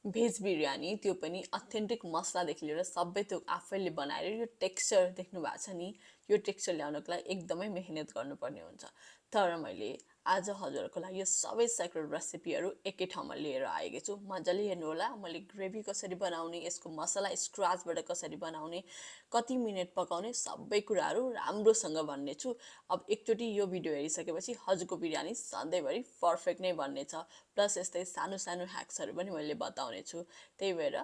veg biryani त्यो पनि authentic मसलादेखि लिएर सबै त्यो आफैले बनाएर यो टेक्सचर देख्नु भएको छ नि यो टेक्सचर ल्याउनको लागि एकदमै मेहनत गर्नुपर्ने हुन्छ तर मैले आज हजुरहरूको लागि यो सबै सेक्रेट रेसिपीहरू एकै ठाउँमा लिएर आएकी छु मजाले हेर्नु होला मैले ग्रेभी कसरी बनाउने यसको मसला स्क्राचबाट कसरी बनाउने कति मिनट पकाउने सबै कुराहरू राम्रोसँग भन्ने छु अब एकचोटि यो भिडियो हेरिसकेपछि हजुरको बिरयानी सधैँभरि पर्फेक्ट नै बन्नेछ प्लस यस्तै सानो सानो ह्याक्सहरू पनि मैले बताउने छु त्यही भएर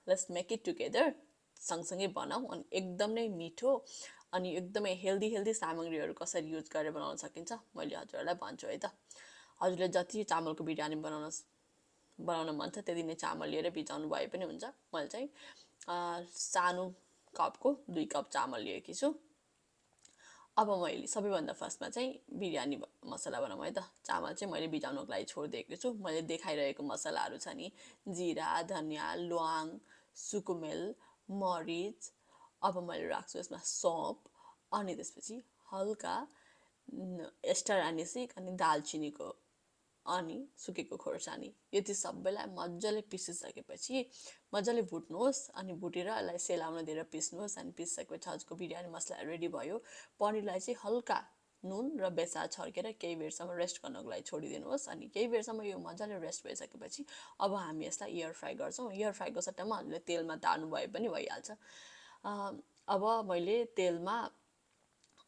लेट्स मेक इट टुगेदर सँगसँगै बनाऊ अनि एकदम नै मिठो अनि एकदमै हेल्दी सामग्रीहरू कसरी युज गरेर बनाउन सकिन्छ मैले हजुरहरूलाई भन्छु है त हजुरले जति चामलको बिरयानी बनाउन मन छ त्यति नै चामल लिएर भिजाउनु भए पनि हुन्छ मैले चाहिँ सानो कपको 2 कप चामल लिएकी छु अब मैले सबैभन्दा फर्स्टमा चाहिँ बिरयानी मसला बनाऊँ है त चामल चाहिँ मैले भिजाउनको लागि छोडिदिएको छु मैले देखाइरहेको मसलाहरू छ नि जिरा धनियाँ ल्वाङ सुकुमेल मरिच अब मैले राख्छु यसमा सौंफ अनि त्यसपछि हल्का स्टार एनिसिक अनि दालचिनीको अनि सुकेको खोर्सानी यति सबैलाई मजाले पिसिसकेपछि मजाले भुट्नुहोस् अनि भुटेर यसलाई सेलाउन दिएर पिस्नुहोस् अनि पिसिसकेपछि हजुरको बिरयानी मसला रेडी भयो पनिरलाई चाहिँ हल्का नुन र बेसार छर्केर केही बेरसम्म रेस्ट गर्नको लागि छोडिदिनुहोस् अनि केही बेरसम्म यो मजाले रेस्ट भइसकेपछि अब हामी यसलाई एयर फ्राई गर्छौँ एयर फ्राईको सट्टामा हामीले तेलमा तार्नु भए पनि भइहाल्छ अब मैले तेलमा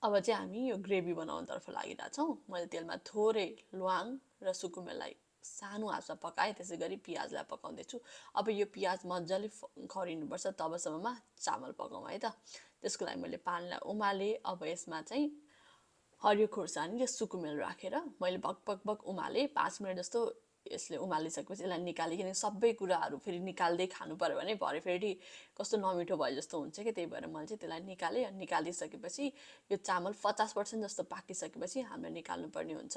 अब चाहिँ हामी यो ग्रेभी बनाउनतर्फ लागिरहेछौँ मैले तेलमा थोरै ल्वाङ र सुकुमेलाई सानो आँचमा पकाएँ त्यसै गरी पियाजलाई पकाउँदैछु अब यो पियाज मजाले खरिनुपर्छ तबसम्ममा चामल पकाउँ है त त्यसको लागि मैले पानीलाई उमालेँ अब यसमा चाहिँ हरियो खोर्सानी र सुकुमेल राखेर मैले भक उमालेँ 5 मिनट जस्तो यसले उमालिसकेपछि यसलाई निकालिकन सबै कुराहरू फेरि निकाल्दै खानु पर्यो भने भरे फेरि कस्तो नमिठो भयो जस्तो हुन्छ कि त्यही भएर मैले चाहिँ त्यसलाई निकालेँ अनि निकालिसकेपछि यो चामल 50% जस्तो पाकिसकेपछि हामीले निकाल्नुपर्ने हुन्छ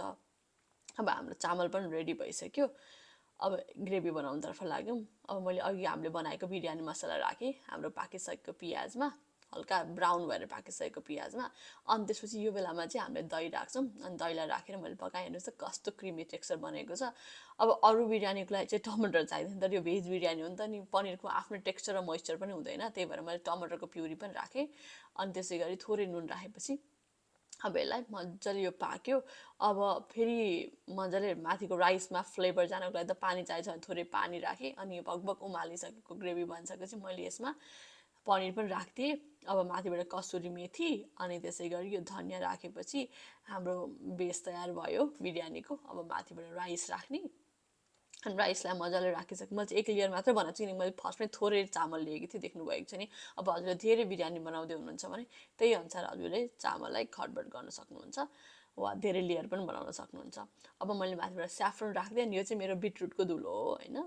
अब हाम्रो चामल पनि रेडी भइसक्यो अब ग्रेभी बनाउनतर्फ लाग्यौँ अब मैले अघि हामीले बनाएको बिरयानी मसला राखेँ हाम्रो पाकिसकेको पियाजमा हल्का ब्राउन भएर पाकिसकेको पियाजमा अनि त्यसपछि यो बेलामा चाहिँ हामीले दही राख्छौँ अनि दहीलाई राखेर मैले पकाएँ हेर्नुहोस् त कस्तो क्रिमी टेक्सचर बनेको छ अब अरू बिरयानीको लागि चाहिँ टमाटर चाहिँदैन तर यो भेज बिरयानी हो नि त नि पनिरको आफ्नो टेक्सचर र मोइस्चर पनि हुँदैन त्यही भएर मैले टमाटरको प्युरी पनि राखेँ अनि त्यसै गरी थोरै नुन राखेपछि अब यसलाई मजाले यो पाक्यो अब फेरि मजाले माथिको राइसमा फ्लेभर जानको लागि त पानी चाहिन्छ भने थोरै पानी राखेँ अनि यो भकभक उमालिसकेको ग्रेभी बनिसकेपछि मैले यसमा पनिर पनि राख्थेँ अब माथिबाट कसुरी मेथी अनि त्यसै गरी यो धनियाँ राखेपछि हाम्रो बेस तयार भयो बिरयानीको अब माथिबाट राइस राख्ने अनि राइसलाई मजाले राखिसकेँ मैले चाहिँ एक लेयर मात्रै बनाएको छु किनकि मैले फर्स्टमै थोरै चामल लिएको थिएँ देख्नुभएको छ नि अब हजुरले धेरै बिरयानी बनाउँदै हुनुहुन्छ भने त्यही अनुसार हजुरले चामललाई खटबट गर्न सक्नुहुन्छ वा धेरै लेयर पनि बनाउन सक्नुहुन्छ अब मैले माथिबाट स्याफ्रन राख्दै अनि यो चाहिँ मेरो बिटरुटको धुलो हो होइन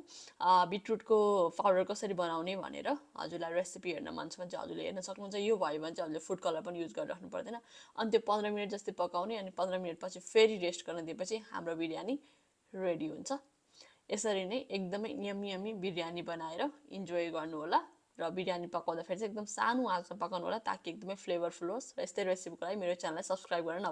बिटरुटको पाउडर कसरी बनाउने भनेर हजुरलाई रेसिपी हेर्न मन छ भने चाहिँ हजुरले हेर्न सक्नुहुन्छ यो भयो भने चाहिँ हजुरले फुड कलर पनि युज गरेर राख्नु पर्दैन अनि त्यो 15 मिनट जस्तै पकाउने अनि 15 मिनटपछि फेरि रेस्ट गर्न दिएपछि हाम्रो बिरयानी रेडी हुन्छ यसरी नै एकदमै यम्मी बिरयानी बनाएर इन्जोय गर्नु होला र बिरयानी पकाउँदाखेरि चाहिँ एकदम सानो आँचमा पकाउनु होला ताकि एकदमै फ्लेभरफुल होस् र यस्तै रेसिपीको लागि मेरो च्यानललाई सब्सक्राइब गर्न